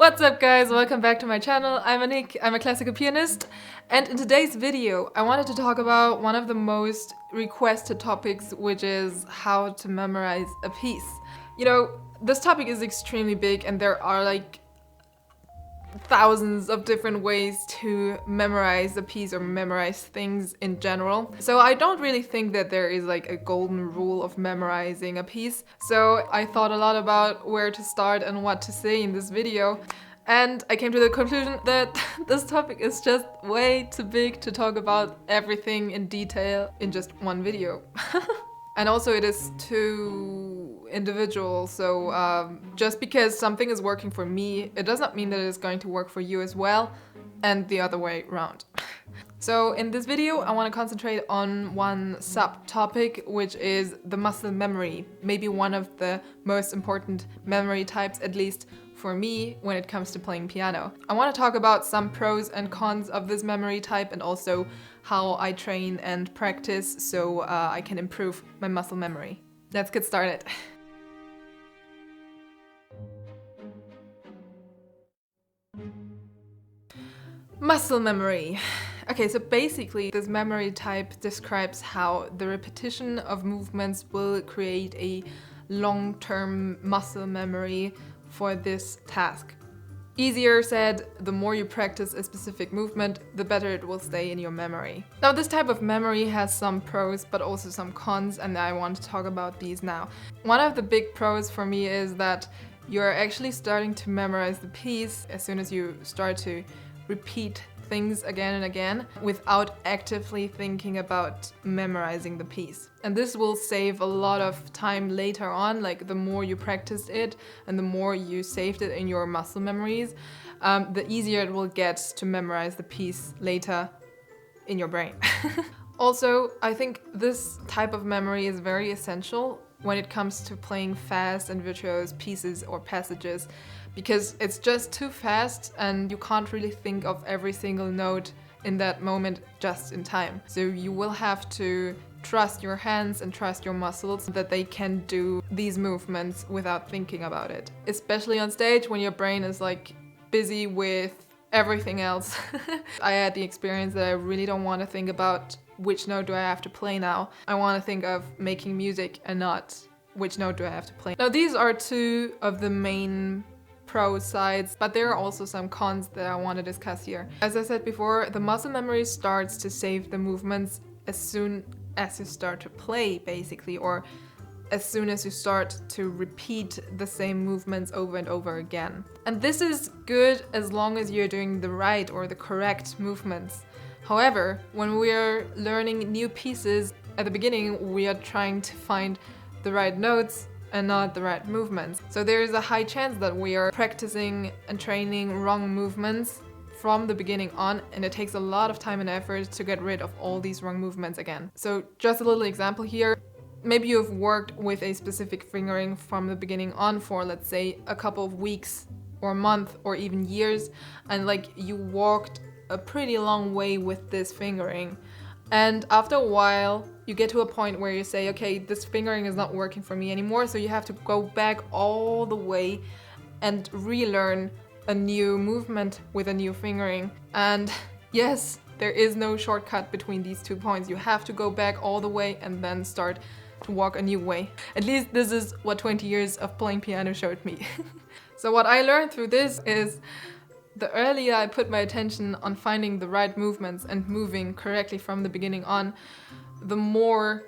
What's up guys, welcome back to my channel. I'm Anik, I'm a classical pianist, and in today's video I wanted to talk about one of the most requested topics, which is how to memorize a piece. You know, this topic is extremely big and there are like thousands of different ways to memorize a piece or memorize things in general. So I don't really think that there is like a golden rule of memorizing a piece. So I thought a lot about where to start and what to say in this video. And I came to the conclusion that this topic is just way too big to talk about everything in detail in just one video. And also it is too individual, so just because something is working for me, it does not mean that it is going to work for you as well, and the other way around. So in this video I want to concentrate on one subtopic, which is the muscle memory, maybe one of the most important memory types, at least for me, when it comes to playing piano. I want to talk about some pros and cons of this memory type and also how I train and practice so I can improve my muscle memory. Let's get started. Muscle memory. Okay, so basically this memory type describes how the repetition of movements will create a long-term muscle memory for this task. Easier said, the more you practice a specific movement, the better it will stay in your memory. Now, this type of memory has some pros, but also some cons, and I want to talk about these now. One of the big pros for me is that you're actually starting to memorize the piece as soon as you start to repeat things again and again without actively thinking about memorizing the piece. And this will save a lot of time later on, like the more you practiced it and the more you saved it in your muscle memories, the easier it will get to memorize the piece later in your brain. Also, I think this type of memory is very essential when it comes to playing fast and virtuose pieces or passages, because it's just too fast and you can't really think of every single note in that moment just in time. So you will have to trust your hands and trust your muscles that they can do these movements without thinking about it. Especially on stage when your brain is like busy with everything else. I had the experience that I really don't want to think about which note do I have to play now. I want to think of making music and not which note do I have to play. Now these are two of the main pro sides, but there are also some cons that I want to discuss here. As I said before, the muscle memory starts to save the movements as soon as you start to play, basically, or as soon as you start to repeat the same movements over and over again. And this is good as long as you're doing the right or the correct movements. However, when we're learning new pieces, at the beginning we are trying to find the right notes and not the right movements. So there is a high chance that we are practicing and training wrong movements from the beginning on, and it takes a lot of time and effort to get rid of all these wrong movements again. So just a little example here. Maybe you've worked with a specific fingering from the beginning on for, let's say, a couple of weeks or a month or even years, and like you walked a pretty long way with this fingering. And after a while, you get to a point where you say, okay, this fingering is not working for me anymore, so you have to go back all the way and relearn a new movement with a new fingering. And yes, there is no shortcut between these 2 points. You have to go back all the way and then start to walk a new way. At least this is what 20 years of playing piano showed me. So what I learned through this is the earlier I put my attention on finding the right movements and moving correctly from the beginning on, the more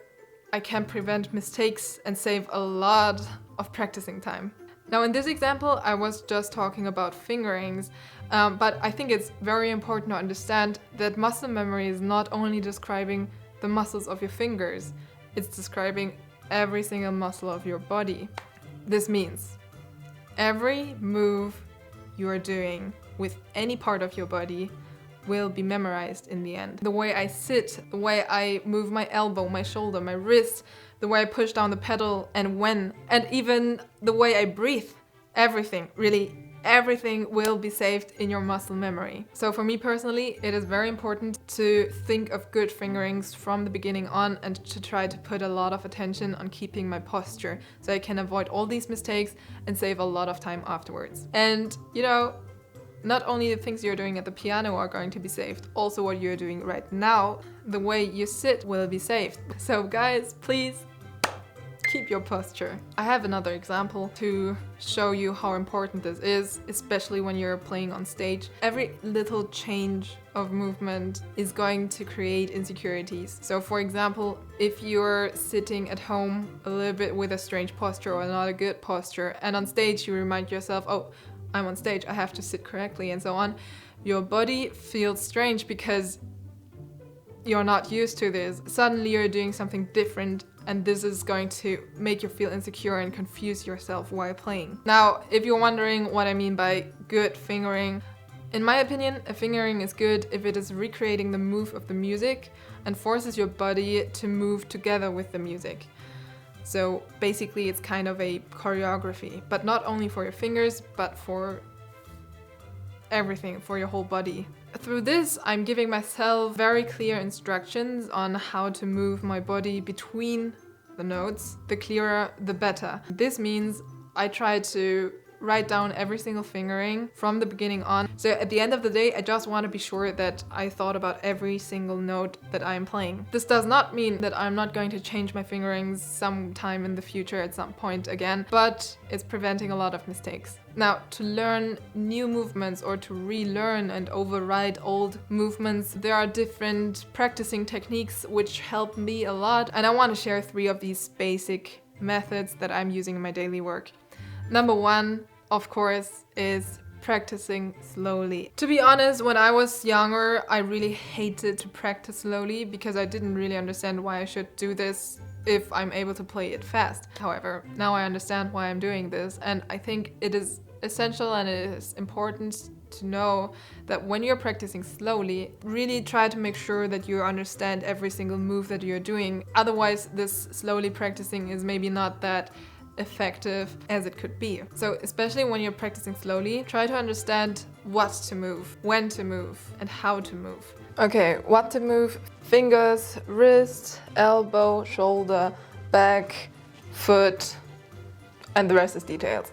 I can prevent mistakes and save a lot of practicing time. Now in this example I was just talking about fingerings, but I think it's very important to understand that muscle memory is not only describing the muscles of your fingers, it's describing every single muscle of your body. This means every move you are doing with any part of your body will be memorized in the end. The way I sit, the way I move my elbow, my shoulder, my wrist, the way I push down the pedal and when, and even the way I breathe, everything, really everything will be saved in your muscle memory. So for me personally, it is very important to think of good fingerings from the beginning on and to try to put a lot of attention on keeping my posture so I can avoid all these mistakes and save a lot of time afterwards. And you know, Not only the things you're doing at the piano are going to be saved, also what you're doing right now, the way you sit will be saved. So guys, please keep your posture. I have another example to show you how important this is, especially when you're playing on stage. Every little change of movement is going to create insecurities. So for example, if you're sitting at home a little bit with a strange posture or not a good posture, and on stage you remind yourself, oh, I'm on stage, I have to sit correctly and so on, your body feels strange because you're not used to this. Suddenly you're doing something different, and this is going to make you feel insecure and confuse yourself while playing. Now, if you're wondering what I mean by good fingering, in my opinion, a fingering is good if it is recreating the move of the music and forces your body to move together with the music. So basically it's kind of a choreography, but not only for your fingers, but for everything, for your whole body. Through this, I'm giving myself very clear instructions on how to move my body between the notes. The clearer, the better. This means I try to write down every single fingering from the beginning on. So at the end of the day, I just want to be sure that I thought about every single note that I'm playing. This does not mean that I'm not going to change my fingerings sometime in the future at some point again, but it's preventing a lot of mistakes. Now, to learn new movements or to relearn and override old movements, there are different practicing techniques which help me a lot, and I want to share 3 of these basic methods that I'm using in my daily work. Number 1, of course, is practicing slowly. To be honest, when I was younger, I really hated to practice slowly because I didn't really understand why I should do this if I'm able to play it fast. However, now I understand why I'm doing this, and I think it is essential and it is important to know that when you're practicing slowly, really try to make sure that you understand every single move that you're doing. Otherwise, this slowly practicing is maybe not that effective as it could be. So especially when you're practicing slowly, try to understand what to move, when to move, and how to move. Okay, what to move: fingers, wrist, elbow, shoulder, back, foot, and the rest is details.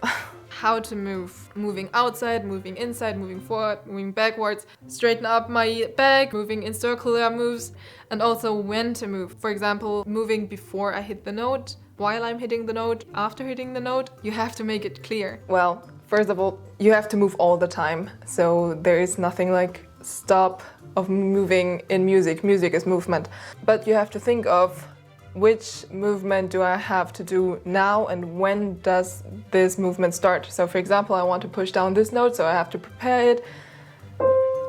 How to move: moving outside, moving inside, moving forward, moving backwards, straighten up my back, moving in circular moves, and also when to move. For example, moving before I hit the note, while I'm hitting the note, after hitting the note. You have to make it clear. Well, first of all, you have to move all the time. So there is nothing like stop of moving in music. Music is movement. But you have to think of which movement do I have to do now and when does this movement start. So for example, I want to push down this note, so I have to prepare it,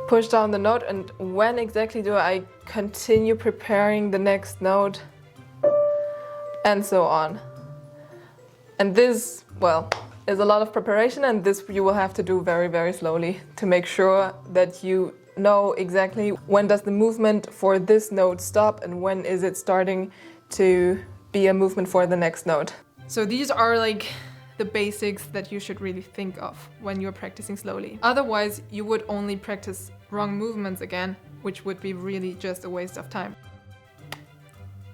push down the note, and when exactly do I continue preparing the next note, and so on. And this, well, is a lot of preparation, and this you will have to do very, very slowly to make sure that you know exactly when does the movement for this note stop and when is it starting to be a movement for the next note. So these are like the basics that you should really think of when you're practicing slowly. Otherwise, you would only practice wrong movements again, which would be really just a waste of time.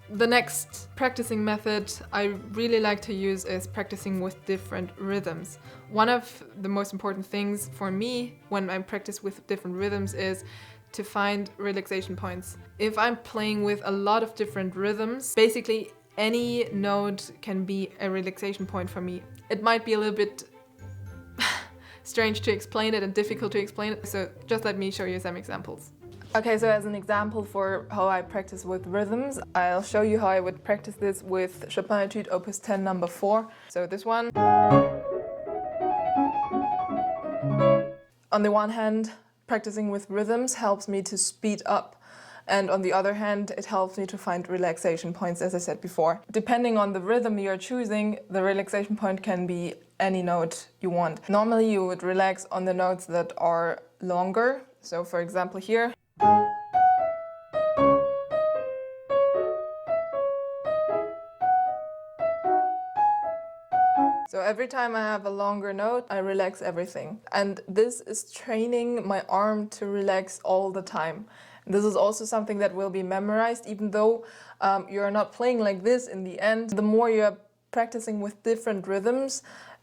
The next practicing method I really like to use is practicing with different rhythms. One of the most important things for me when I practice with different rhythms is to find relaxation points. If I'm playing with a lot of different rhythms, basically any note can be a relaxation point for me. It might be a little bit strange to explain it and difficult to explain it, so just let me show you some examples. Okay, so as an example for how I practice with rhythms, I'll show you how I would practice this with Chopin Etude Opus 10 number 4. So this one. On the one hand, practicing with rhythms helps me to speed up, and on the other hand, it helps me to find relaxation points, as I said before. Depending on the rhythm you're choosing, the relaxation point can be any note you want. Normally you would relax on the notes that are longer. So for example here. So every time I have a longer note, I relax everything. And this is training my arm to relax all the time. This is also something that will be memorized, even though you're not playing like this in the end. The more you're practicing with different rhythms,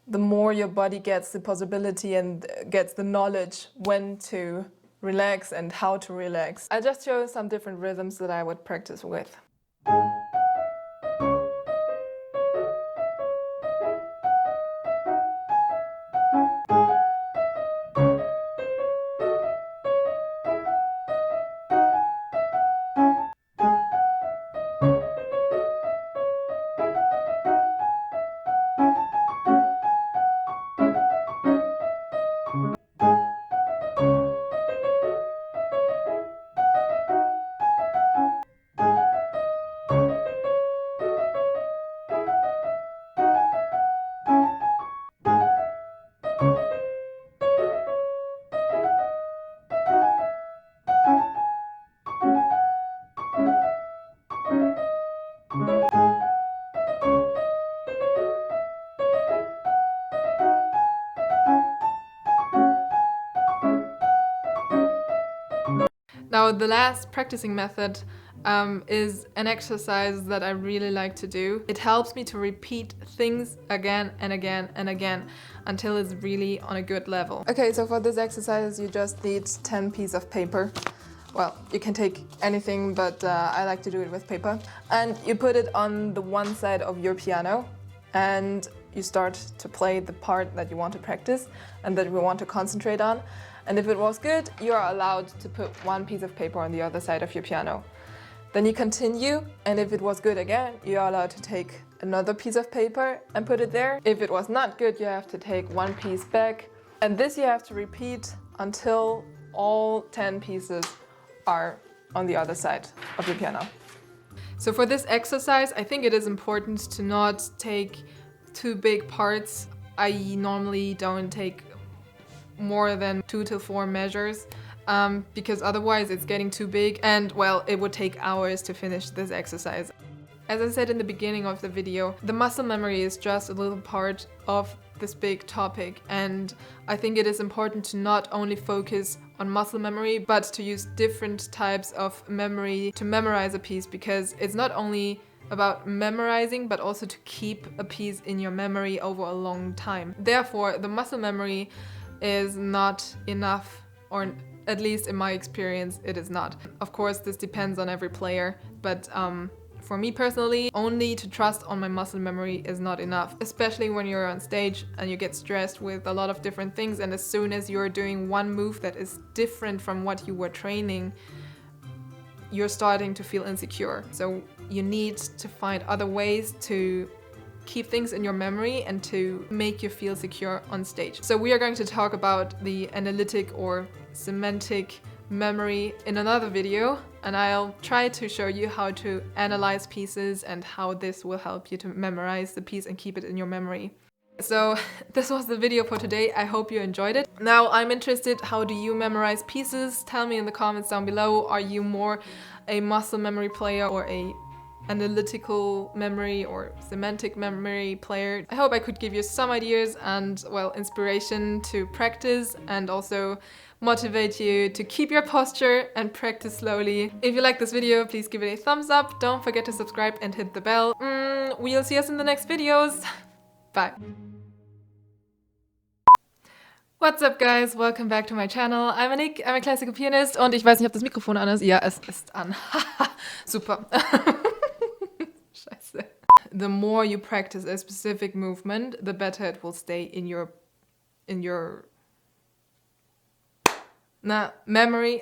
the more your body gets the possibility and gets the knowledge when to relax and how to relax. I'll just show some different rhythms that I would practice with. Now, the last practicing method is an exercise that I really like to do. It helps me to repeat things again and again and again until it's really on a good level. Okay, so for this exercise you just need 10 pieces of paper. Well, you can take anything, but I like to do it with paper. And you put it on the one side of your piano and you start to play the part that you want to practice and that we want to concentrate on. And if it was good, you are allowed to put one piece of paper on the other side of your piano. Then you continue, and if it was good again, you are allowed to take another piece of paper and put it there. If it was not good, you have to take one piece back. And this you have to repeat until all 10 pieces are on the other side of your piano. So for this exercise, I think it is important to not take two big parts. I normally don't take more than 2 to 4 measures because otherwise it's getting too big and, well, it would take hours to finish this exercise. As I said in the beginning of the video, the muscle memory is just a little part of this big topic, and I think it is important to not only focus on muscle memory but to use different types of memory to memorize a piece, because it's not only about memorizing but also to keep a piece in your memory over a long time. Therefore, the muscle memory is not enough, or at least in my experience it is not. Of course, this depends on every player, but for me personally, only to trust on my muscle memory is not enough, especially when you're on stage and you get stressed with a lot of different things, and as soon as you're doing one move that is different from what you were training, you're starting to feel insecure. So you need to find other ways to keep things in your memory and to make you feel secure on stage. So we are going to talk about the analytic or semantic memory in another video, and I'll try to show you how to analyze pieces and how this will help you to memorize the piece and keep it in your memory. So this was the video for today. I hope you enjoyed it. Now I'm interested, how do you memorize pieces? Tell me in the comments down below. Are you more a muscle memory player or a analytical memory or semantic memory player? I hope I could give you some ideas and, well, inspiration to practice, and also motivate you to keep your posture and practice slowly. If you like this video, please give it a thumbs up. Don't forget to subscribe and hit the bell. We'll see us in the next videos. Bye. What's up, guys? Welcome back to my channel. I'm Anik, I'm a classical pianist, und ich weiß nicht, ob das Mikrofon an ist. Ja, es ist an. Super. Scheiße. The more you practice a specific movement, the better it will stay in your memory.